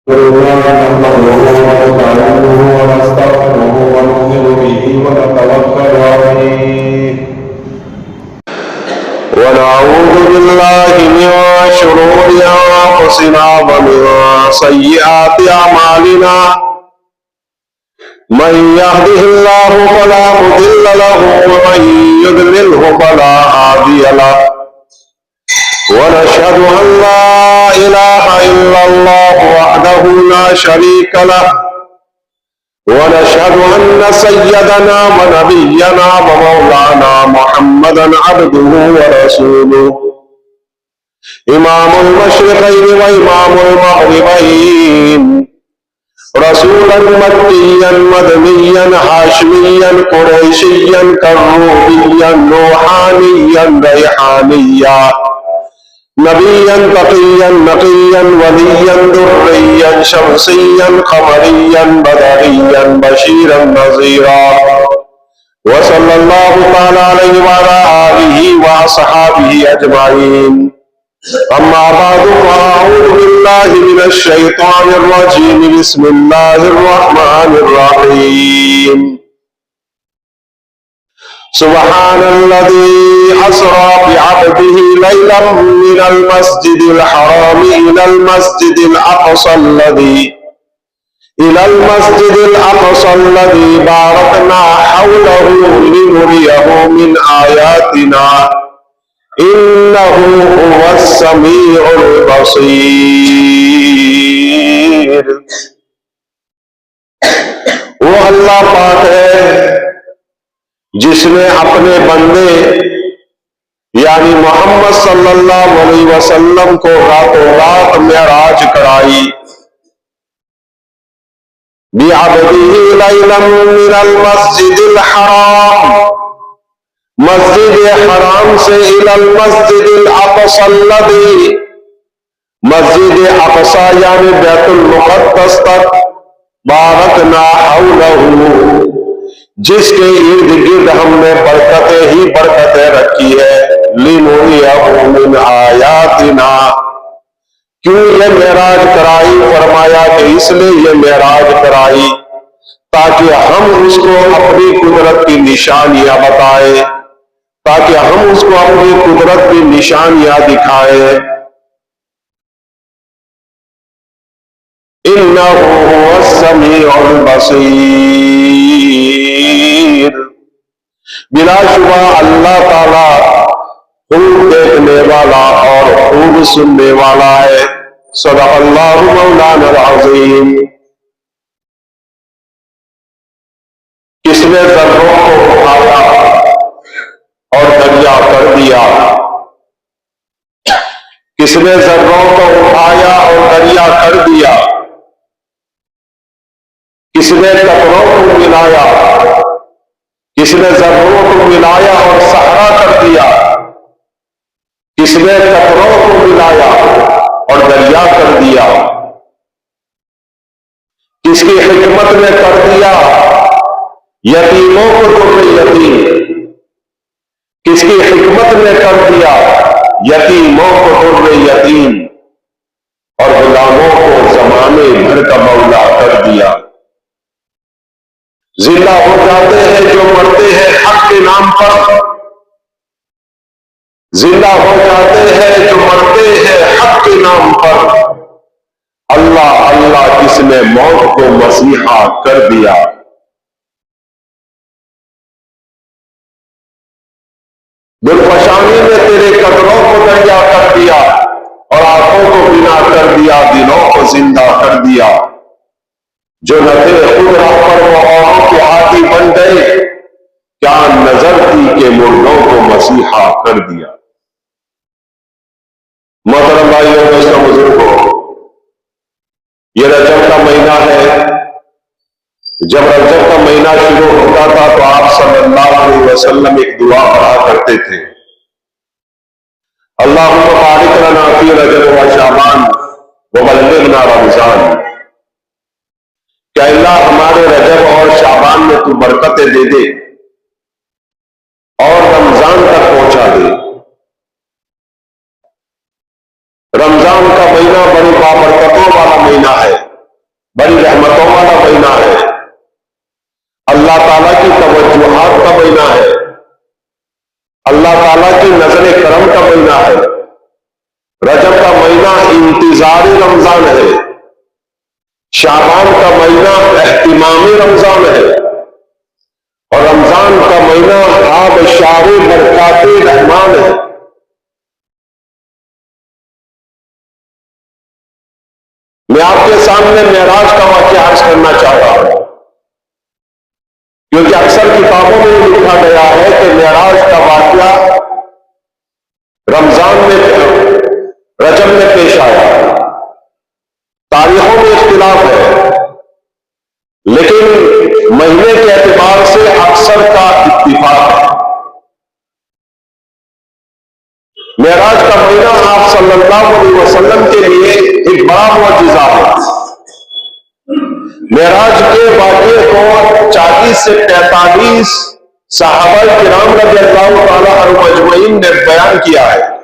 نحمده ونستعينه ونستغفره ونؤمن به ونتوكل عليه ونعوذ بالله من شرور أنفسنا ومن سيئات أعمالنا من يهده الله فلا مضل له ومن يضلله فلا هادي له ونشهد أن لا إله إلا الله وحده لا شريك له ونشهد أن سيدنا ونبينا ومولانا محمدا عبده ورسوله إمام المشرقين وإمام المغربين رسولا مكيا مدنيا هاشميا قريشيا كروبيا روحانيا ريحانيا نبيا تقيا نقيا وليا دريا شمسيا قمريا بدريا بشيرا نذيرا وصلى الله تعالى عليه وعلى آله وصحابه أجمعين أما بعد فأعوذ بالله من الشيطان الرجيم بسم الله الرحمن الرحيم سبحان الذي أسرى بعبده ليلا من المسجد الحرام إلى المسجد الأقصى الذي باركنا حوله لنريه من آياتنا إنه هو السميع البصير. وہ اللہ پاک ہے جس نے اپنے بندے یعنی محمد صلی اللہ علیہ وسلم کو راتوں رات معراج کرائی. بعبده لیلا من المسجد الحرام، مسجد حرام سے الى المسجد الاقصى الذی، مسجد اقصی یعنی بیت المقدس تک، بارکنا حولہ، جس کے ارد گرد ہم نے برکتیں ہی برکتیں رکھی ہے. لِنُرِيَهُ مِنْ آیاتنا، کیوں یہ معراج کرائی؟ فرمایا کہ اس لیے یہ معراج کرائی تاکہ ہم اس کو اپنی قدرت کی نشانیاں بتائیں، تاکہ ہم اس کو اپنی قدرت کی نشانیاں دکھائیں. إِنَّهُ هُوَ السَّمِيعُ الْبَصِيرُ، بلا شبہ اللہ تعالیٰ خوب دیکھنے والا اور خوب سننے والا ہے. صدق اللہ مولانا العظیم. کس نے ذروں کو اٹھایا اور دریا کر دیا؟ کس نے ذروں کو اٹھایا اور دریا کر دیا؟ کس نے قطروں کو ملایا؟ کس نے ذروں کو ملایا اور صحرا کر دیا؟ کس نے قطروں کو ملایا اور دریا کر دیا؟ کس کی حکمت نے کر دیا یتیموں کو در یتیم؟ کس کی حکمت نے کر دیا یتیموں کو در یتیم اور غلاموں کو زمانے بھر کا مولا کر دیا؟ زندہ ہو جاتے ہیں جو مرتے ہیں حق کے نام پر، زندہ ہو جاتے ہیں جو مرتے ہیں حق کے نام پر. اللہ اللہ کس نے موت کو مسیحا کر دیا؟ دلفشانی نے تیرے قدروں کو دریا کر دیا اور آنکھوں کو بنا کر دیا، دلوں کو زندہ کر دیا. جو نہ تھے خود پر وہ اوروں کے عادی بن گئے، کیا نظر تھی کہ مردوں کو مسیحا کر دیا. محترم بھائیوں دوستوں بزرگوں، یہ رجب کا مہینہ ہے. جب رجب کا مہینہ شروع ہوتا تھا تو آپ صلی اللہ علیہ وسلم ایک دعا پڑھا کرتے تھے، اللہم بارک لنا فی رجب و شعبان وبلغنا رمضان. کہ اللہ ہمارے رجب اور شعبان میں تو برکتیں دے دے اور رمضان تک پہنچا دے. رمضان کا مہینہ بڑی بابرکتوں والا مہینہ ہے. بڑی رحمتوں والا مہینہ ہے، اللہ تعالیٰ کی توجہات کا مہینہ ہے، اللہ تعالیٰ کی نظر کرم کا مہینہ ہے۔ رجب کا مہینہ انتظاری رمضان ہے، شعبان کا مہینہ اہتمامی رمضان ہے، اور رمضان کا مہینہ آبشار برکات رحمان ہے۔ میں آپ کے سامنے معراج کا واقعہ عرض کرنا چاہ رہا ہوں، کیونکہ اکثر کتابوں میں یہ لکھا گیا ہے کہ معراج کا واقعہ رمضان میں رجب میں پیش آیا۔ تاریخوں میں اختلاف ہے، لیکن مہینے کے اعتبار سے اکثر کا اتفاق ہے۔ معراج کا مہینہ آپ صلی اللہ علیہ وسلم کے لیے ایک بڑا معجزہ ہے۔ معراج کے واقعے کو 40 سے 45 صحابہ کرام رضی اللہ تعالی عنہم اجمعین نے بیان کیا ہے۔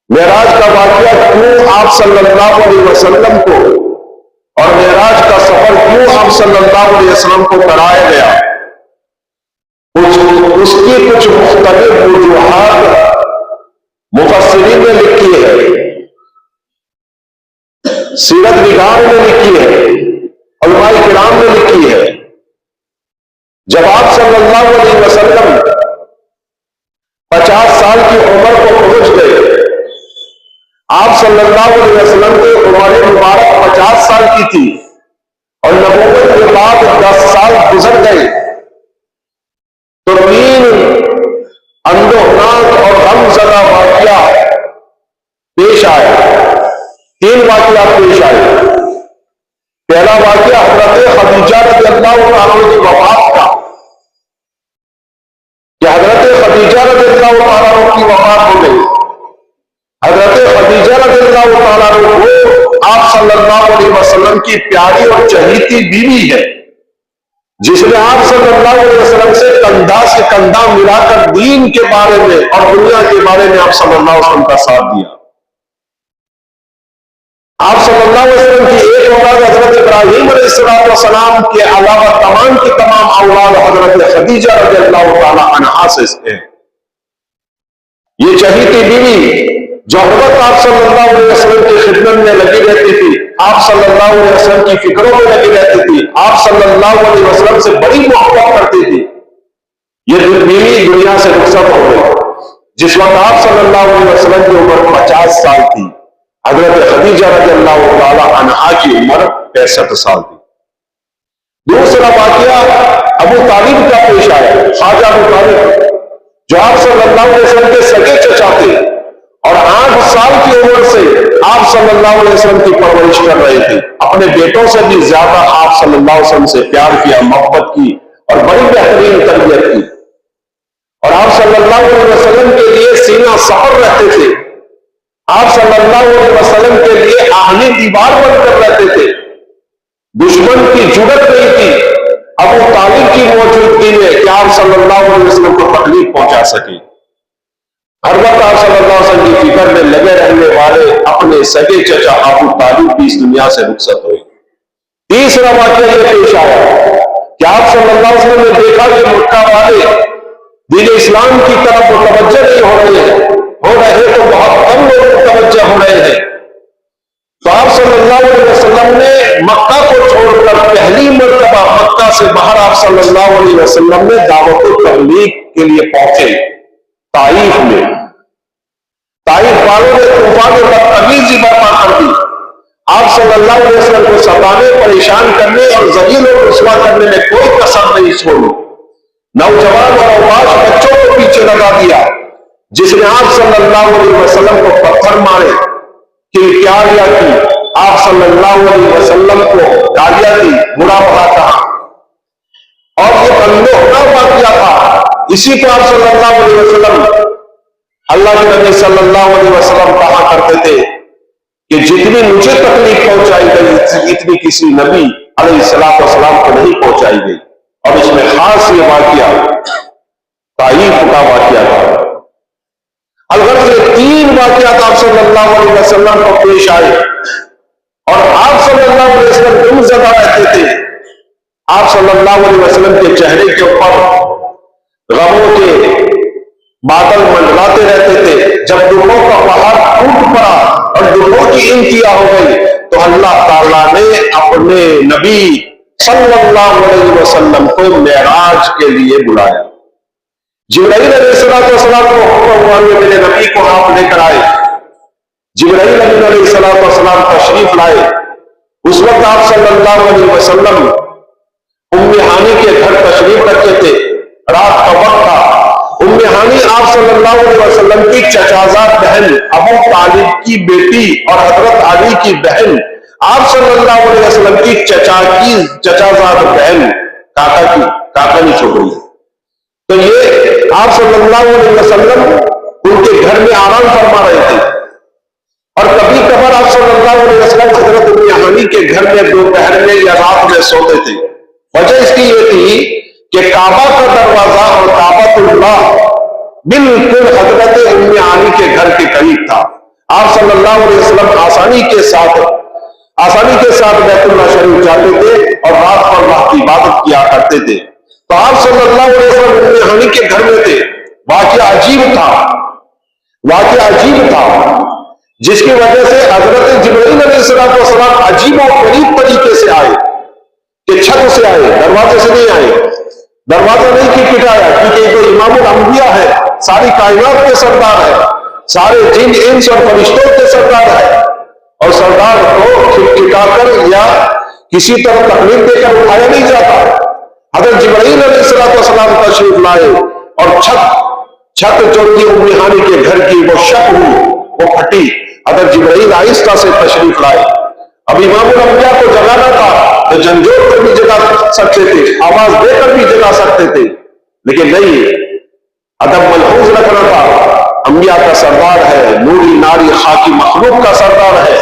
معراج کا واقعہ کیوں آپ صلی اللہ علیہ وسلم کو اور معراج کا سفر کیوں آپ صلی اللہ علیہ وسلم کو کرایا گیا، اس کی کچھ مختلف وجوہات مفسرین نے لکھی ہے، سیرت نگار نے لکھی ہے، علماء کرام نے لکھی ہے۔ جب آپ صلی اللہ علیہ وسلم 50 سال کی عمر کو پہنچ گئے، آپ صلی اللہ علیہ وسلم کی عمر مبارک 50 سال کی تھی، اور نبوت کے بعد 10 سال گزر گئے، تو 3 اندوہناک اور غمزدہ واقعہ پیش آئے۔ 3 واقعات پیش آئے۔ پہلا واقعہ حضرت خدیجہ رضی اللہ عنہا کی وفات کا، کہ حضرت خدیجہ رضی اللہ عنہا کی وفات ہو گئی۔ حضرت خدیجہ رضی اللہ عنہا وہ آپ صلی اللہ علیہ وسلم کی پیاری اور چہیتی بیوی ہے، جس نے آپ صلی اللہ علیہ وسلم سے کندھا ملا کر دین کے بارے میں اور دنیا کے بارے میں آپ صلی اللہ علیہ وسلم کا ساتھ دیا۔ آپ صلی اللہ علیہ وسلم کی ایک اولاد حضرت ابراہیم علیہ السلام کے علاوہ تمام کی تمام اولاد حضرت خدیجہ رضی اللہ تعالی عنہا سے ہیں۔ یہ چہیتی بیوی جو وقت آپ صلی اللہ علیہ وسلم کی خدمت میں لگی رہتی تھی، آپ صلی اللہ علیہ وسلم کی فکروں میں لگی رہتی تھی، آپ صلی اللہ علیہ وسلم سے بڑی محبت کرتی تھی، یہ بیوی دنیا سے رخصت ہو گئی جس وقت آپ صلی اللہ علیہ وسلم کی عمر 50 سال تھی۔ حضرت خدیجہ رضی اللہ تعالی عنہا کی عمر 65 سال تھی۔ دوسرا واقعہ ابو طالب کا پیش آیا، خواجہ ابو طالب جو آپ صلی اللہ علیہ وسلم کے سگے چچا تھے، اور 8 سال کی عمر سے آپ صلی اللہ علیہ وسلم کی پرورش کر رہے تھے، اپنے بیٹوں سے بھی زیادہ آپ صلی اللہ علیہ وسلم سے پیار کیا، محبت کی اور بڑی بہترین تربیت کی، اور آپ صلی اللہ علیہ وسلم کے لیے سینہ سفر رہتے تھے، آپ صلی اللہ علیہ وسلم کے لیے آہنی دیوار بن کر رہتے تھے۔ دشمن کی جرأت نہیں تھی ابو طالب کی موجودگی میں کہ آپ صلی اللہ علیہ وسلم کو تکلیف پہنچا سکے۔ ہر وقت آپ صلی اللہ علیہ وسلم کی فکر میں لگے رہنے والے اپنے سگے چچا ابو طالب بھی اس دنیا سے رخصت ہوئے۔ تیسرا واقعہ یہ پیش آیا کہ آپ صلی اللہ علیہ وسلم نے دیکھا کہ مکہ والے دین اسلام کی طرف متوجہ نہیں ہو رہے تو بہت کم لوگ متوجہ ہو رہے ہیں، تو آپ صلی اللہ علیہ وسلم نے مکہ کو چھوڑ کر پہلی مرتبہ مکہ سے باہر آپ صلی اللہ علیہ وسلم نے دعوت و تبلیغ کے لیے پہنچے طائف میں۔ طائف والوں نے طوفان بدتمیزی برپا کر دی، آپ صلی اللہ علیہ وسلم کو ستانے، پریشان کرنے اور ذلیل و رسوا کرنے میں کوئی کسر نہیں چھوڑی۔ نوجوان اور اوباش بچوں کو پیچھے لگا دیا، جس نے آپ صلی اللہ علیہ وسلم کو پتھر مارے، کلکیاریاں کی، آپ صلی اللہ علیہ وسلم کو گالیاں دی، برا بھلا کہا، اور یہ اندوہنا واقعہ تھا۔ اسی کو آپ صلی اللہ علیہ وسلم، اللہ کے نبی صلی اللہ علیہ وسلم کہا کرتے تھے کہ جتنی مجھے تکلیف پہنچائی گئی اتنی کسی نبی علیہ السلام کو نہیں پہنچائی گئی، اور اس میں خاص یہ واقعہ طائف کا واقعہ تھا۔ الغرض یہ 3 واقعات آپ صلی اللہ علیہ وسلم کو پیش آئے، اور آپ صلی اللہ آپ صلی اللہ علیہ وسلم کے چہرے کے اوپر غموں کے بادل منڈلاتے رہتے تھے. جب دکھوں کا پہاڑ ٹوٹ پڑا اور دکھوں کی انتہا ہو گئی تو اللہ تعالیٰ نے اپنے نبی صلی اللہ علیہ وسلم کو معراج کے لیے بلایا. جبرائیل علیہ السلام کو حکم ہوا کہ میرے نبی کو آپ لے کر آئے. جبرائیل علیہ السلام تشریف لائے. اس وقت آپ صلی اللہ علیہ وسلم ام ہانی کے گھر تشریف رکھے تھے. رات کا وقت تھا. ام ہانی آپ صلی اللہ علیہ وسلم کی چچازاد بہن ابو طالب کی بیٹی اور حضرت علی کی بہن، آپ صلی اللہ علیہ وسلم کی چچازاد بہن، کاکا نہیں چھوڑ رہی. تو یہ آپ صلی اللہ علیہ وسلم ان کے گھر میں آرام فرما رہے تھے. اور کبھی کبھار آپ صلی اللہ علیہ وسلم حضرت ام ہانی کے گھر میں دوپہر میں یا رات میں سوتے تھے. وجہ اس کی یہ تھی کہ کعبہ کا دروازہ اور کعبۃ اللہ بالکل حضرت ام ہانی کے گھر کے قریب تھا. آپ صلی اللہ علیہ وسلم آسانی کے ساتھ بیت اللہ شریف جاتے تھے اور رات پر اللہ کی عبادت کیا کرتے تھے. تو آپ صلی اللہ علیہ وسلم ام ہانی کے گھر میں تھے. واقعہ عجیب تھا جس کی وجہ سے حضرت جبرائیل علیہ السلام عجیب و غریب طریقے سے آئے کہ چھت سے آئے، دروازے سے نہیں آئے. دروازہ نہیں کھٹکھٹایا کیونکہ یہ امام الانبیاء ہے، ساری کائنات کے سردار ہے، سارے جن انس اور فرشتوں کے سردار ہے، اور سردار کو کھٹکھٹا کر یا کسی طرح تکلیف دے کر اٹھایا نہیں جاتا. حضرت جبرائیل علیہ السلام تشریف لائے اور چھت جو تھی ام ہانی کے گھر کی وہ شق ہوئی، وہ پھٹی. حضرت جبرائیل آہستہ سے تشریف لائے. اب امام الانبیاء کو جگانا تھا تو جھنجھوڑ کر بھی جگا سکتے تھے، آواز دے کر بھی جگا سکتے تھے، لیکن نہیں، ادب ملحوظ رکھنا تھا. انبیاء کا سردار ہے، نوری ناری خاکی مخلوق کا سردار ہے،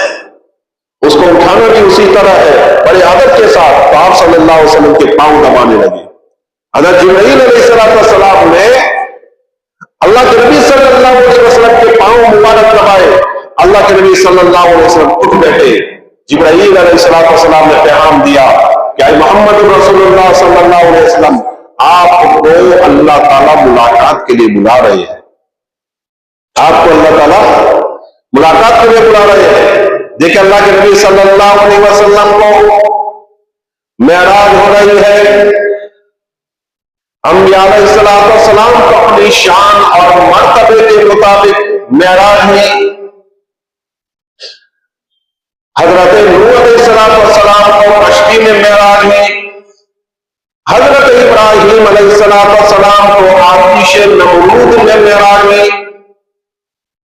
اس کو اٹھانا بھی اسی طرح ہے بڑے ادب کے ساتھ. تو آپ صلی اللہ علیہ وسلم کے پاؤں دبانے لگے. حضرت جبرائیل علیہ السلام نے اللہ کے نبی صلی اللہ علیہ وسلم کے پاؤں مبارک دبائے. اللہ کے نبی صلی اللہ علیہ وسلم اٹھ بیٹھے. جبرائیل علیہ السلام نے پیغام دیا کہ اے محمد رسول اللہ صلی اللہ علیہ وسلم، آپ کو اللہ تعالیٰ ملاقات کے لیے بلا رہے ہیں. آپ کو اللہ تعالیٰ ملاقات کے لیے بلا رہے ہیں. دیکھیں اللہ کے نبی صلی اللہ علیہ وسلم کو معراج ہو رہی ہے. انبیاء علیہ السلام کو اپنی شان اور مرتبے کے مطابق معراج میں، حضرت نوح علیہ السلام کو کشتی میں معراج میں، حضرت ابراہیم علیہ السلام کو آتش نمرود میں معراج میں،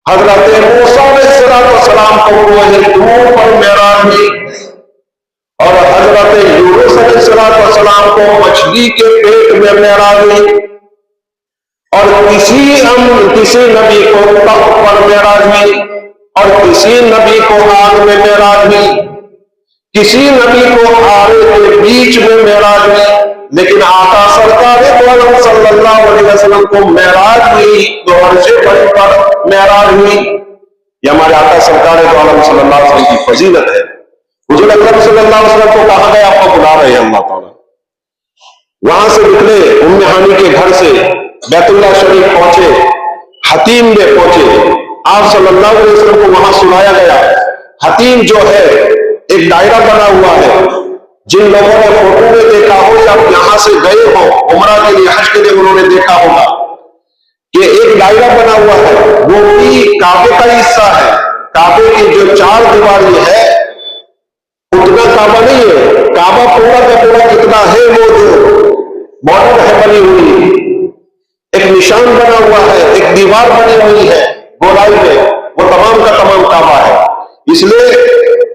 حضرت موسیٰ علیہ السلام کو کوہ طور پر معراج میں، اور حضرت یونس علیہ السلام کو مچھلی کے پیٹ میں معراج میں، اور کسی نبی کو تخت پر معراج میں، اور کسی نبی کو آگ میں معراج میں، کسی نبی کو آرے کے بیچ میں معراج میں. لیکن آقا سرکار دو عالم صلی اللہ علیہ وسلم کو معراج ہوئی تو عرش بری پر معراج ہوئی. یہ ہمارے آقا سرکار دو عالم صلی اللہ علیہ وسلم کی فضیلت ہے. حضور اکرم صلی اللہ علیہ وسلم کو کہا گیا آپ کو بلا رہے ہیں اللہ تعالیٰ. وہاں سے نکلے، ام ہانی کے گھر سے بیت اللہ شریف پہنچے، حتیم میں پہنچے. آپ صلی اللہ علیہ وسلم کو وہاں سنایا گیا. حتیم جو ہے ایک دائرہ بنا ہوا ہے. جن لوگوں نے فوٹو میں دیکھا ہو یا یہاں سے گئے ہو عمرہ کے لیے، حج کے لیے، انہوں نے دیکھا ہوگا کہ ایک دائرہ بنا ہوا ہے، وہ بھی کعبے کا حصہ ہے. کعبے کی جو چار دیواری ہے اتنا کعبہ نہیں ہے. کعبہ پورا کا پورا کتنا ہے، وہ جو بارڈر ہے بنی ہوئی، ایک نشان بنا ہوا ہے، ایک دیوار بنی ہوئی ہے گولائی میں، وہ تمام کا تمام کعبہ ہے. اس لیے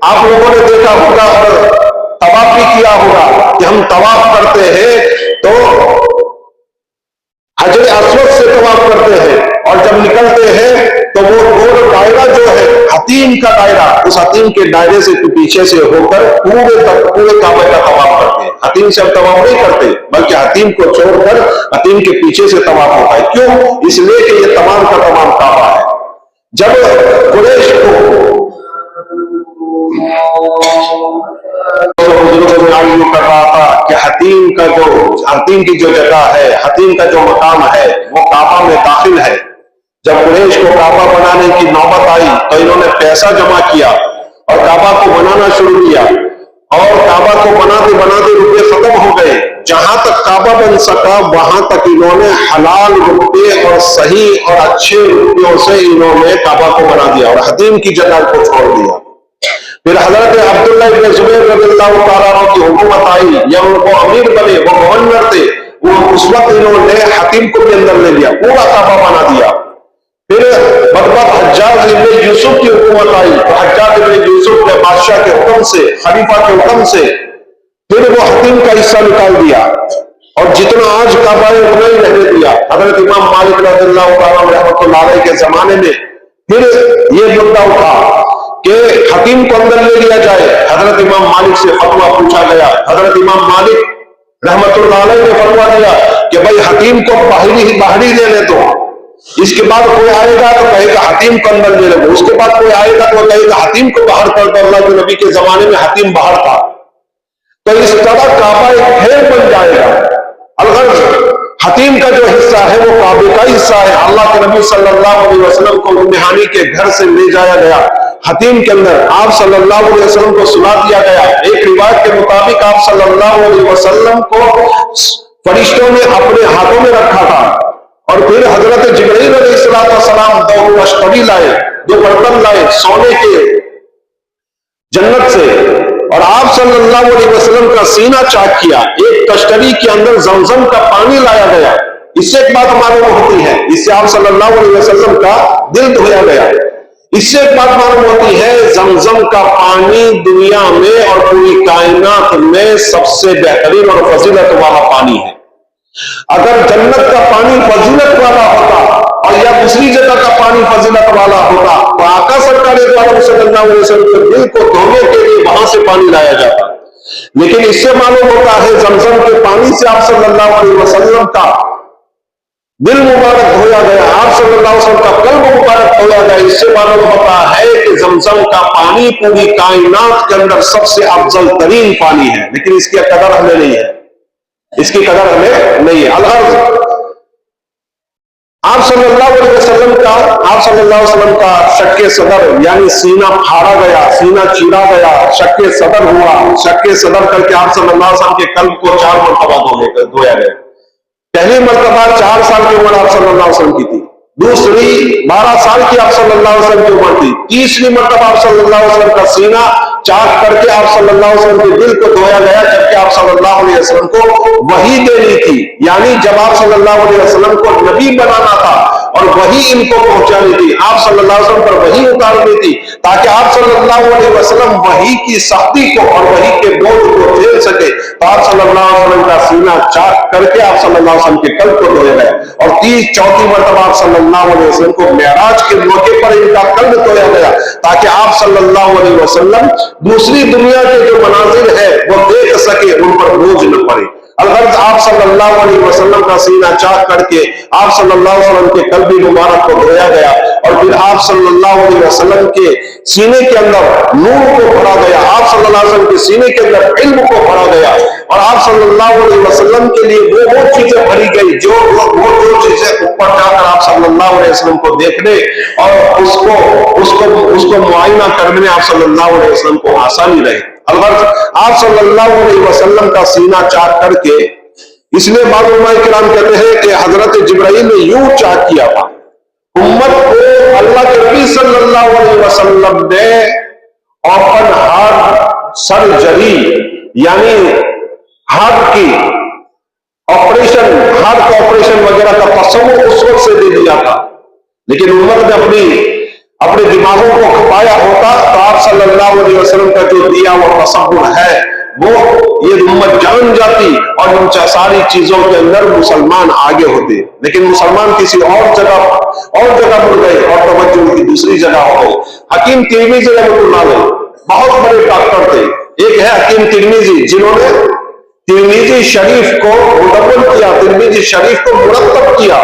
آپ لوگوں نے دیکھا ہوگا اور طواف بھی کیا ہوگا کہ ہم طواف کرتے ہیں تو حجر اسود سے طواف کرتے ہیں، اور جب نکلتے ہیں تو وہ گول دائرہ جو ہے حتیم کا دائرہ، اس حتیم کے دائرے سے پیچھے سے ہو کر پورے کعبے کا طواف کرتے ہیں. حتیم سے ہم طواف نہیں کرتے بلکہ حتیم کو چھوڑ کر حتیم کے پیچھے سے طواف ہوتا ہے. کیوں؟ اس لیے کہ یہ تمام کا تمام کعبہ ہے. جب قریش کو کر رہا تھا کہ حتیم کی جو جگہ ہے، حتیم کا جو مقام ہے وہ کعبہ میں داخل ہے۔ جب قریش کو کعبہ بنانے کی نوبت آئی تو انہوں نے پیسہ جمع کیا اور کعبہ کو بنانا شروع کیا، اور کعبہ کو بناتے بناتے روپے ختم ہو گئے۔ جہاں تک کعبہ بن سکا وہاں تک انہوں نے حلال روپے اور صحیح اور اچھے روپیوں سے انہوں نے کعبہ کو بنا دیا اور حتیم کی جگہ کو چھوڑ دیا۔ پھر حضرت عبداللہ ابن زبیر رضی اللہ تعالیٰ عنہ کی حکومت آئی، یا ان کو امیر بنے، وہ گورنر تھے، اس وقت انہوں نے حتیم کو بھی اندر لے لیا، پورا کعبہ بنا دیا۔ پھر بدبخت حجاج ابن یوسف کی حکومت آئی تو حجاج ابن یوسف نے بادشاہ کے حکم سے، خلیفہ کے حکم سے پھر وہ حتیم کا حصہ نکال دیا اور جتنا آج کعبہ ہے اتنا ہی رہنے دیا۔ حضرت امام مالک رضی اللہ تعالیٰ رحمۃ اللہ علیہ کے زمانے میں پھر یہ مدعا اٹھا کہ حتیم کو اندر لے لیا جائے۔ حضرت امام مالک سے فتویٰ پوچھا گیا، حضرت امام مالک رحمۃ اللہ علیہ نے فتویٰ دیا کہ بھائی حتیم کو باہری لینے دو، اس کے بعد کوئی آئے گا تو کہے گا حتیم کو اندر لے لو، اس کے بعد کوئی آئے گا تو کہے گا حتیم کو باہر کر دو۔ اللہ کے نبی کے زمانے میں حتیم باہر تھا، تو اس طرح کعبہ ایک ڈھیر بن جائے گا۔ الغرض حتیم کا جو حصہ ہے وہ کعبے کا حصہ ہے۔ اللہ کے نبی صلی اللہ علیہ وسلم کو ام ہانی کے گھر سے لے جایا گیا، حتیم کے اندر آپ صلی اللہ علیہ وسلم کو سلا دیا گیا۔ ایک روایت کے مطابق آپ صلی اللہ علیہ وسلم کو فرشتوں نے اپنے ہاتھوں میں رکھا تھا، اور پھر حضرت جبرائیل علیہ السلام دو کشتری لائے، دو برتن لائے سونے کے جنت سے، اور آپ صلی اللہ علیہ وسلم کا سینہ چاک کیا۔ ایک کشتری کے اندر زمزم کا پانی لایا گیا۔ اس سے ایک بات معلوم ہوتی ہے، اس سے آپ صلی اللہ علیہ وسلم کا دل دھویا گیا۔ اس سے ایک بات معلوم ہوتی ہے، زمزم کا پانی دنیا میں اور پوری کائنات میں سب سے بہترین اور فضیلت والا پانی ہے۔ اگر جنت کا پانی فضیلت والا ہوتا اور یا دوسری جگہ کا پانی فضیلت والا ہوتا تو آقا سرکار صلی اللہ علیہ وسلم کے دل کو دھونے کے لیے وہاں سے پانی لایا جاتا، لیکن اس سے معلوم ہوتا ہے زمزم کے پانی سے آپ صلی اللہ علیہ وسلم کا دل مبارک دھویا گیا، آپ صلی اللہ علیہ وسلم کا قلب مبارک دھویا گیا۔ اس سے معلوم ہوتا ہے کہ زمزم کا پانی پوری کائنات کے اندر سب سے افضل ترین پانی ہے، لیکن اس کی قدر ہمیں نہیں ہے، اس کی قدر ہمیں نہیں ہے۔ الغرض آپ صلی اللہ علیہ وسلم کا شق صدر یعنی سینہ پھاڑا گیا، سینہ چیرا گیا، شق صدر ہوا۔ شق صدر کر کے آپ صلی اللہ علیہ وسلم کے قلب کو 4 مرتبہ دھویا گیا۔ پہلی مرتبہ 4 سال کی عمر آپ صلی اللہ علیہ وسلم کی تھی، دوسری 12 سال کی آپ صلی اللہ علیہ وسلم کی عمر تھی، تیسری مرتبہ آپ صلی اللہ علیہ وسلم کا سینہ چاک کر کے آپ صلی اللہ علیہ وسلم کے دل کو دھویا گیا، جبکہ آپ صلی اللہ علیہ وسلم کو وحی دینی تھی، یعنی جب آپ صلی اللہ علیہ وسلم کو نبی بنانا تھا اور وحی ان کو پہنچانی تھی، آپ صلی اللہ علیہ وسلم پر وحی اتارنی تھی تاکہ آپ صلی اللہ علیہ وسلم وحی کی سختی کو اور وحی کے بوجھ کو جھیل سکے، تو آپ صلی اللہ علیہ وسلم کا سینہ چاک کر کے آپ صلی اللہ علیہ وسلم کے قلب کو دھویا گیا، اور 34 مرتبہ آپ صلی اللہ علیہ وسلم کو معراج کے موقع پر ان کا قلب دھویا گیا تاکہ آپ صلی اللہ علیہ وسلم دوسری دنیا کے جو مناظر ہے وہ دیکھ سکے، ان پر بوجھ نہ پڑے۔ الغرض آپ صلی اللہ علیہ وسلم کا سینہ چاک کر کے آپ صلی اللہ علیہ وسلم کے قلب مبارک کو دھویا گیا، اور پھر آپ صلی اللہ علیہ وسلم کے سینے کے اندر نور کو بھرا گیا، آپ صلی اللہ علیہ وسلم کے سینے کے اندر علم کو بھرا گیا، اور آپ صلی اللہ علیہ وسلم کے لیے وہ چیزیں بھری گئی جو چیزیں اوپر جا کر آپ صلی اللہ علیہ وسلم کو دیکھنے اور اس کو معائنہ کرنے میں آپ صلی اللہ علیہ وسلم کو آسانی رہے۔ البتہ آپ صلی اللہ علیہ وسلم کا سینہ چاک کر کے، اس لیے معلومہ کرام کہتے ہیں کہ حضرت جبرائیل نے یوں چاک کیا تھا امت کو، اللہ کے نبی صلی اللہ علیہ وسلم نے اوپن ہارٹ سرجری یعنی ہارٹ کی آپریشن، ہارٹ کا آپریشن وغیرہ کا تصور اس وقت سے دے دیا تھا، لیکن امت نے اپنے دماغوں کو کھپایا ہوتا تو آپ صلی اللہ علیہ وسلم کا جو دیا وہ تصور ہے وہ یہ امت جان جاتی اور ان ساری چیزوں کے اندر مسلمان آگے ہوتے، لیکن مسلمان کسی اور جگہ مڑ گئے اور توجہ ان کی دوسری جگہ ہو گئی۔ حکیم ترمذی رحمۃ اللہ علیہ بہت بڑے ڈاکٹر تھے، ایک ہے حکیم ترمذی جنہوں نے ترمذی شریف کو مدون کیا، ترمذی شریف کو مرتب کیا،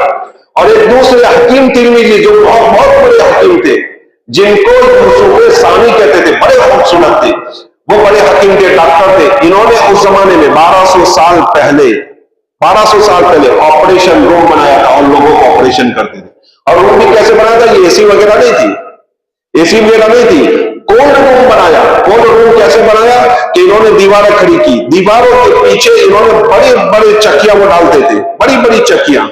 اور ایک دوسرے حکیم ترمذی جو بہت بڑے حکیم تھے جن کو یوسف ثانی کہتے تھے، بڑے خوبصورت تھے، وہ بڑے حکیم کے ڈاکٹر تھے، انہوں نے اس زمانے میں 1200 سال پہلے آپریشن روم بنایا تھا اور لوگوں کو آپریشن کرتے تھے. اور روم بھی کیسے بنایا تھا؟ یہ اے سی وغیرہ نہیں تھی، اے سی وغیرہ نہیں تھی، کولڈ روم بنایا. کولڈ روم کیسے بنایا کہ انہوں نے دیواریں کھڑی کی، دیواروں کے پیچھے انہوں نے بڑے بڑے چکیاں وہ ڈالتے تھے، بڑی بڑی چکیاں،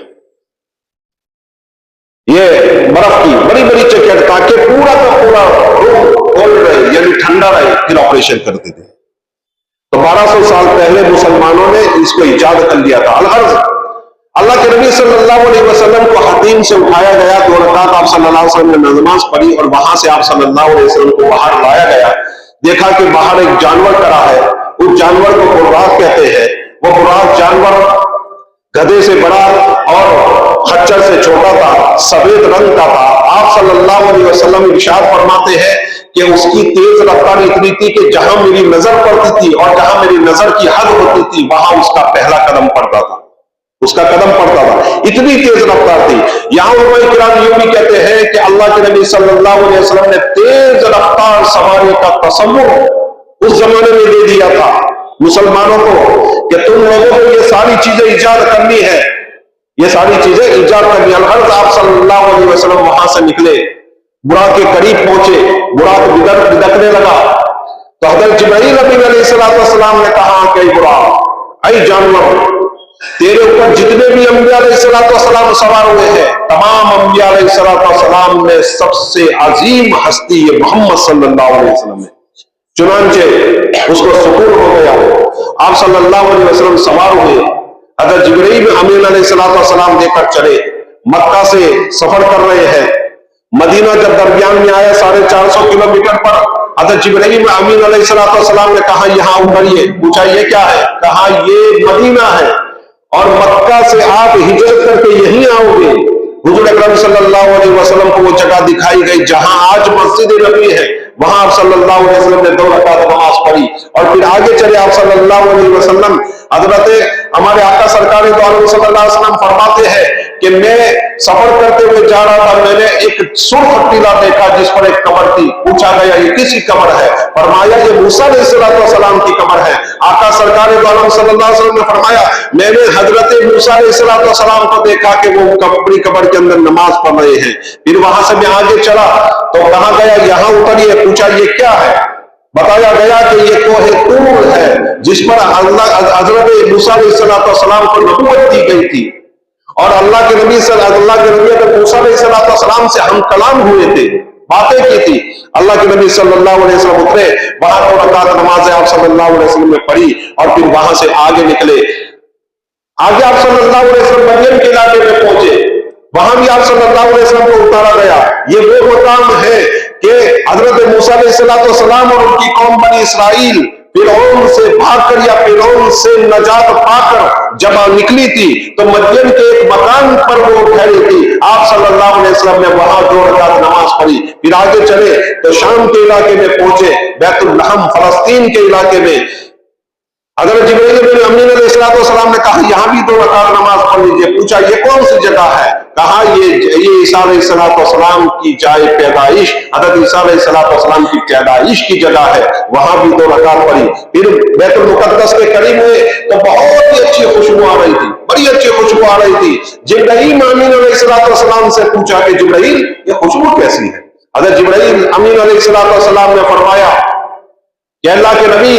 یہ برف کی بڑی بڑی چکیاں، تاکہ پورا کا پورا روم کولڈ رہے، یعنی ٹھنڈا رہے، پھر آپریشن کرتے تھے. تو 1200 سال پہلے مسلمانوں نے اس کو ایجاد کر دیا تھا. الغرض اللہ کے نبی صلی اللہ علیہ وسلم کو حتیم سے اٹھایا گیا، 2 رکعت آپ صلی اللہ علیہ وسلم نے نماز پڑھی، اور وہاں سے آپ صلی اللہ علیہ وسلم کو باہر لایا گیا. دیکھا کہ باہر ایک جانور کھڑا ہے، اس جانور کو براق کہتے ہیں. وہ براق جانور گدھے سے بڑا اور خچر سے چھوٹا تھا، سفید رنگ کا تھا. آپ صلی اللہ علیہ وسلم ارشاد فرماتے ہیں کہ اس کی تیز رفتار اتنی تھی کہ جہاں میری نظر پڑتی تھی اور جہاں میری نظر کی حد ہوتی تھی وہاں اس کا پہلا قدم پڑتا تھا، اس کا قدم پڑتا تھا، اتنی تیز رفتار تھی. یہاں علماء کرام یوں بھی کہتے ہیں کہ اللہ کے نبی صلی اللہ علیہ وسلم نے تیز رفتار سواری کا تصور اس زمانے میں دے دیا تھا مسلمانوں کو کہ تم لوگوں کو یہ ساری چیزیں ایجاد کرنی ہے، یہ ساری چیزیں ایجاد کرنی ہے. الغرض آپ صلی اللہ علیہ وسلم وہاں سے نکلے، براق کے قریب پہنچے، براق بدکنے لگا تو حضرت جبرائیل علیہ السلام نے کہا کہ براق، اے جانور، تیرے اوپر جتنے بھی انبیاء علیہ السلام سوار ہوئے ہیں، تمام انبیاء علیہ السلام میں سب سے عظیم ہستی یہ محمد صلی اللہ علیہ وسلم ہے. چنانچہ اس کو سکون ہو گیا، آپ صلی اللہ علیہ وسلم سوار ہوئے، حضرت جبرائیل امین علیہ السلام دے کر چلے. مکہ سے سفر کر رہے ہیں، مدینہ جب درمیان میں آیا 450 کلومیٹر پر، حضرت جبرائیل امین علیہ السلام نے کہا یہاں اتریے. پوچھا یہ کیا ہے؟ کہا یہ مدینہ ہے اور مکہ سے آپ ہجرت کر کے یہیں آؤ گے. حضور اکرم صلی اللہ علیہ وسلم کو وہ جگہ دکھائی گئی جہاں آج مسجد نبوی ہے، وہاں آپ صلی اللہ علیہ وسلم نے 2 رکعت نماز پڑھی اور پھر آگے چلے. آپ صلی اللہ علیہ وسلم حضرت ہمارے آقا سرکار دو عالم صلی اللہ علیہ وسلم فرماتے ہیں کہ میں سفر کرتے ہوئے جا رہا تھا، میں نے ایک سرخ ٹیلا دیکھا جس پر ایک قبر تھی. پوچھا گیا یہ کس کی قبر ہے؟ فرمایا یہ موسیٰ علیہ السلام کی قبر ہے. آقا سرکار دو عالم صلی اللہ علیہ وسلم نے فرمایا میں نے حضرت موسیٰ علیہ السلام کو دیکھا کہ وہ اپنی قبر کے اندر نماز پڑھ رہے ہیں. پھر وہاں سے میں آگے چلا تو کہا گیا یہاں اتریے. پوچھا یہ کیا ہے؟ بتایا گیا کہ یہ کوہ طور ہے جس پر حضرت موسیٰ علیہ السلام کو نبوت دی گئی تھی اور اللہ کے نبی موسیٰ علیہ السلام سے ہم کلام ہوئے تھے، باتیں کی تھی. اللہ کے نبی صلی اللہ علیہ وسلم اترے، وہاں 2 رکعت نماز آپ صلی اللہ علیہ وسلم نے پڑھی اور پھر وہاں سے آگے نکلے. آگے آپ صلی اللہ علیہ وسلم مدین کے علاقے میں پہنچے، وہاں بھی آپ صلی اللہ علیہ وسلم کو اتارا گیا. یہ وہ مقام ہے کہ حضرت موسیٰ علیہ السلام اور ان کی قوم بنی اسرائیل فرعون سے بھاگ کر یا فرعون سے نجات پا کر جب نکلی تھی تو مدین کے ایک مکان پر وہ ٹھہری تھی. آپ صلی اللہ علیہ وسلم نے وہاں 2 رکعت نماز پڑھی. پھر آگے چلے تو شام کے علاقے میں پہنچے، بیت اللحم فلسطین کے علاقے میں. حضرت جبرائیل بن امین علیہ السلام نے کہا یہاں بھی 2 رکعت نماز پڑھ لیجیے. پوچھا یہ کون سی جگہ ہے؟ کہا یہ عیسیٰ علیہ السلام کی جائے پیدائش، حضرت عیسیٰ علیہ السلام کی پیدائش کی جگہ ہے. وہاں بھی 2 رکعت پڑھی. پھر بیت المقدس کے قریب ہوئے تو بہت ہی اچھی خوشبو آ رہی تھی، بڑی اچھی خوشبو آ رہی تھی. جبرائیل امین علیہ السلام سے پوچھا کہ جبرائیل یہ خوشبو کیسی ہے؟ حضرت جبرائیل امین علیہ السلام نے فرمایا کہ اللہ کے نبی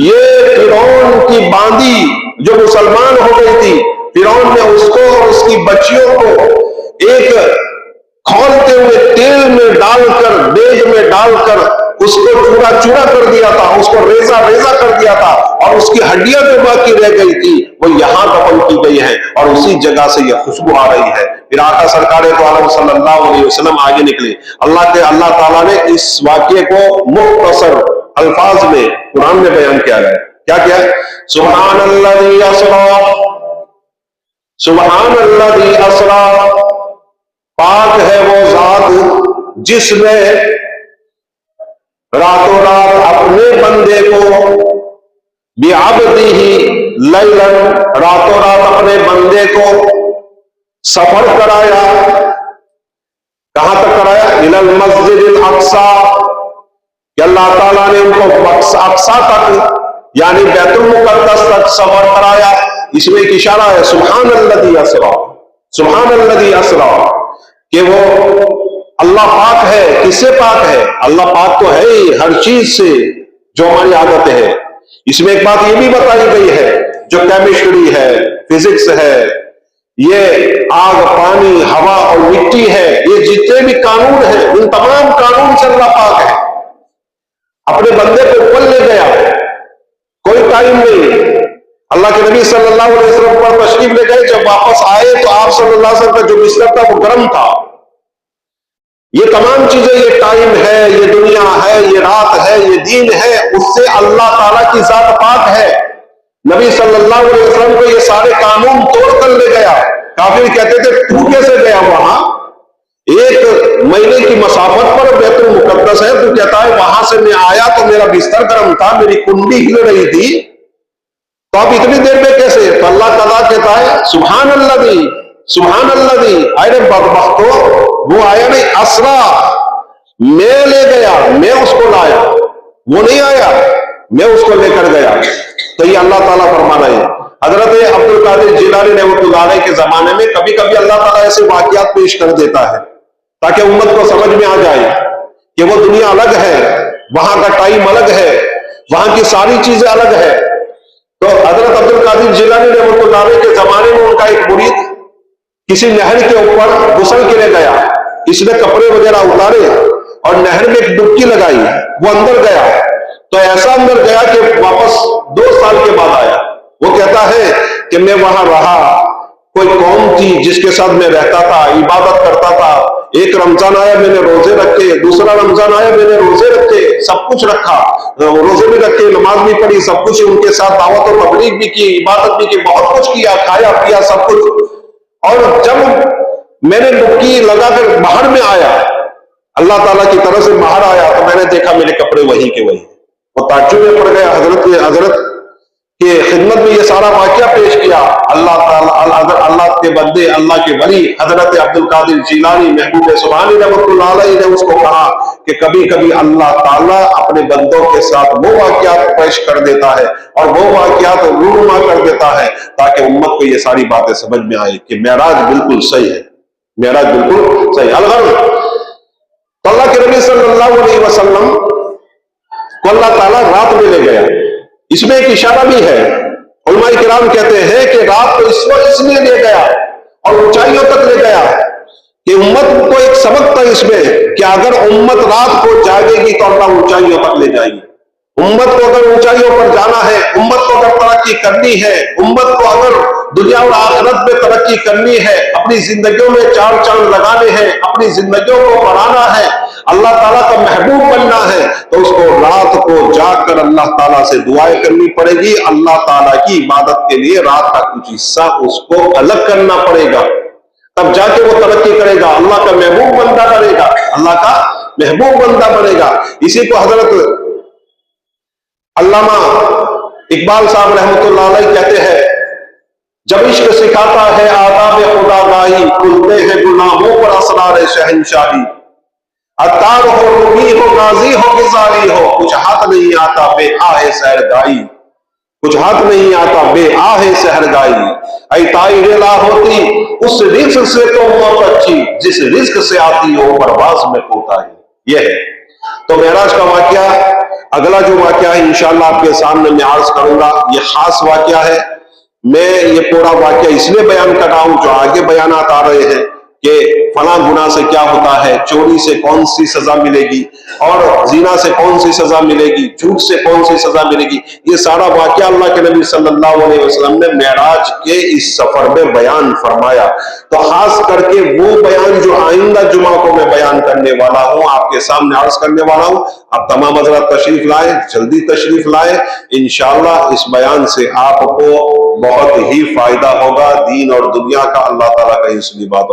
یہ فرعون کی باندی جو مسلمان ہو گئی تھی، فرعون نے اس کو اور اس کی بچیوں کو ایک کھولتے ہوئے تیل میں ڈال کر، دیگ میں ڈال کر اس کو چورا چورا کر دیا تھا، اس کو ریزہ ریزہ کر دیا تھا اور اس کی ہڈیاں جو باقی رہ گئی تھی وہ یہاں دفن کی گئی ہیں اور اسی جگہ سے یہ خوشبو آ رہی ہے. پھر آقا سرکار دو عالم صلی اللہ علیہ وسلم آگے نکلے. اللہ تعالیٰ نے اس واقعے کو مختصر الفاظ میں قرآن میں بیان کیا ہے. کیا کیا ہے؟ سبحان الذی اسری، سبحان الذی اسری، پاک ہے وہ ذات جس نے راتوں رات اپنے بندے کو بعبدہ لیلا، راتوں رات اپنے بندے کو سفر کرایا. کہاں تک کرایا؟ الی المسجد الاقصی، کہ اللہ تعالیٰ نے ان کو اقصا تک یعنی بیت المقدس تک سفر کرایا. اس میں ایک اشارہ ہے سبحان الذی اسرا، سبحان الذی اسرا، کہ وہ اللہ پاک ہے. کس سے پاک ہے؟ اللہ پاک تو ہے ہی ہر چیز سے جو ہماری عادتیں ہیں. اس میں ایک بات یہ بھی بتائی گئی ہے، جو کیمسٹری ہے، فزکس ہے، یہ آگ، پانی، ہوا اور مٹی ہے، یہ جتنے بھی قانون ہیں ان تمام قانون سے اللہ پاک ہے. اپنے بندے کو اوپر لے گیا، کوئی ٹائم نہیں. اللہ کے نبی صلی اللہ علیہ وسلم پر تشریف لے گئے، جب واپس آئے تو آپ صلی اللہ علیہ وسلم کا جو بستر تھا وہ گرم تھا. یہ تمام چیزیں، یہ ٹائم ہے، یہ دنیا ہے، یہ رات ہے، یہ دین ہے، اس سے اللہ تعالیٰ کی ذات پاک ہے. نبی صلی اللہ علیہ وسلم کو یہ سارے قانون توڑ کر لے گیا. کافر کہتے تھے تو کیسے گیا وہاں؟ 1 مہینے کی مسافت پر بیت المقدس ہے، تو کہتا ہے وہاں سے میں آیا تو میرا بستر گرم تھا، میری کنڈی ہل رہی تھی، تو اب اتنی دیر میں کیسے؟ تو اللہ تعالیٰ کہتا ہے سبحان الذی، سبحان الذی. ارے بدبختو، وہ آیا نہیں، اسرا، میں لے گیا، میں اس کو لایا، وہ نہیں آیا، میں اس کو لے کر گیا. تو یہ اللہ تعالیٰ فرما رہے ہیں. حضرت عبد القادر جیلانی رحمۃ اللہ علیہ کے زمانے میں کبھی کبھی اللہ تعالیٰ ایسے واقعات پیش کر دیتا ہے تاکہ امت کو سمجھ میں آ جائے کہ وہ دنیا الگ ہے، وہاں کا ٹائم الگ ہے، وہاں کی ساری چیزیں الگ ہے. تو حضرت عبد القادر جیلانی رحمۃ اللہ علیہ کے زمانے میں ان کا ایک مرید کسی نہر کے اوپر غسل کے لیے گیا. اس نے کپڑے وغیرہ اتارے اور نہر میں ایک ڈبکی لگائی، وہ اندر گیا تو ایسا اندر گیا کہ واپس 2 سال کے بعد آیا. وہ کہتا ہے کہ میں وہاں رہا، کوئی قوم تھی جس کے ساتھ میں رہتا تھا، عبادت کرتا تھا. ایک رمضان آیا میں نے روزے رکھے، دوسرا رمضان آیا میں نے روزے رکھے، سب کچھ رکھا، روزے بھی رکھے، نماز بھی پڑھی، سب کچھ ان کے ساتھ دعوت و تبلیغ بھی کی، عبادت بھی کی، بہت کچھ کیا، کھایا پیا سب کچھ. اور جب میں نے ڈبکی لگا کر باہر میں آیا، اللہ تعالیٰ کی طرف سے باہر آیا، تو میں نے دیکھا میرے کپڑے وہی کے وہی. وہ تعجب میں پڑ گیا. حضرت کے خدمت میں یہ سارا واقعہ پیش کیا. اللہ تعالیٰ، اللہ کے بندے، اللہ کے ولی حضرت عبد القادر جیلانی محبوب سبحانی رحمۃ اللہ علیہ نے اس کو کہا کہ کبھی کبھی اللہ تعالیٰ اپنے بندوں کے ساتھ وہ واقعات پیش کر دیتا ہے اور وہ واقعات رونما کر دیتا ہے تاکہ امت کو یہ ساری باتیں سمجھ میں آئے کہ معراج بالکل صحیح ہے، معراج بالکل صحیح. الغرض تو اللہ کے نبی صلی اللہ علیہ وسلم کو اللہ تعالیٰ رات میں لے گیا. اس میں ایک اشارہ بھی ہے. علماء کرام کہتے ہیں کہ رات کو اس لیے لے گیا اور اونچائیوں تک لے گیا کہ امت کو ایک سبق تھا اس میں کہ اگر امت رات کو جاگے گی تو اللہ اونچائیوں تک لے جائے گی. امت کو اگر اونچائیوں پر جانا ہے، امت کو اگر ترقی کرنی ہے، امت کو اگر دنیا اور آخرت میں ترقی کرنی ہے، اپنی زندگیوں میں 4 چاند لگانے ہیں، اپنی زندگیوں کو بڑھانا ہے، اللہ تعالیٰ کا محبوب بننا ہے، تو اس کو رات کو جاگ کر اللہ تعالیٰ سے دعائیں کرنی پڑے گی. اللہ تعالیٰ کی عبادت کے لیے رات کا کچھ حصہ اس کو الگ کرنا پڑے گا، تب جا کے وہ ترقی کرے گا، اللہ کا محبوب بندہ بنے گا، اللہ کا محبوب بندہ بنے گا. اسی کو حضرت علامہ اقبال صاحب رحمۃ اللہ علیہ کہتے ہیں جب عشق سکھاتا ہے آداب خدا گاہی، کھلتے ہیں گناہوں پر اسرار شہنشاہی. عطار ہو، روحی ہو، غازی ہو، غزالی ہو، کچھ ہاتھ نہیں آتا بے آہ سحرگائی، کچھ ہاتھ نہیں آتا بے آہ سحرگائی. اے طائر لا ہوتی اس رزق سے تو موت اچھی، جس رزق سے آتی ہو پرواز میں کوتاہی. یہ ہے تو معراج کا واقعہ. اگلا جو واقعہ ہے انشاءاللہ آپ کے سامنے میں عرض کروں گا. یہ خاص واقعہ ہے. میں یہ پورا واقعہ اس لیے بیان کر رہا ہوں جو آگے بیانات آ رہے ہیں کہ فلاں گناہ سے کیا ہوتا ہے، چوری سے کون سی سزا ملے گی، اور زنا سے کون سی سزا ملے گی، جھوٹ سے کون سی سزا ملے گی. یہ سارا واقعہ اللہ کے نبی صلی اللہ علیہ وسلم نے معراج کے اس سفر میں بیان فرمایا. تو خاص کر کے وہ بیان جو آئندہ جمعہ کو میں بیان کرنے والا ہوں، آپ کے سامنے عرض کرنے والا ہوں. آپ تمام حضرات تشریف لائیں، جلدی تشریف لائیں. انشاءاللہ اس بیان سے آپ کو بہت ہی فائدہ ہوگا، دین اور دنیا کا. اللہ تعالیٰ کا اس باتوں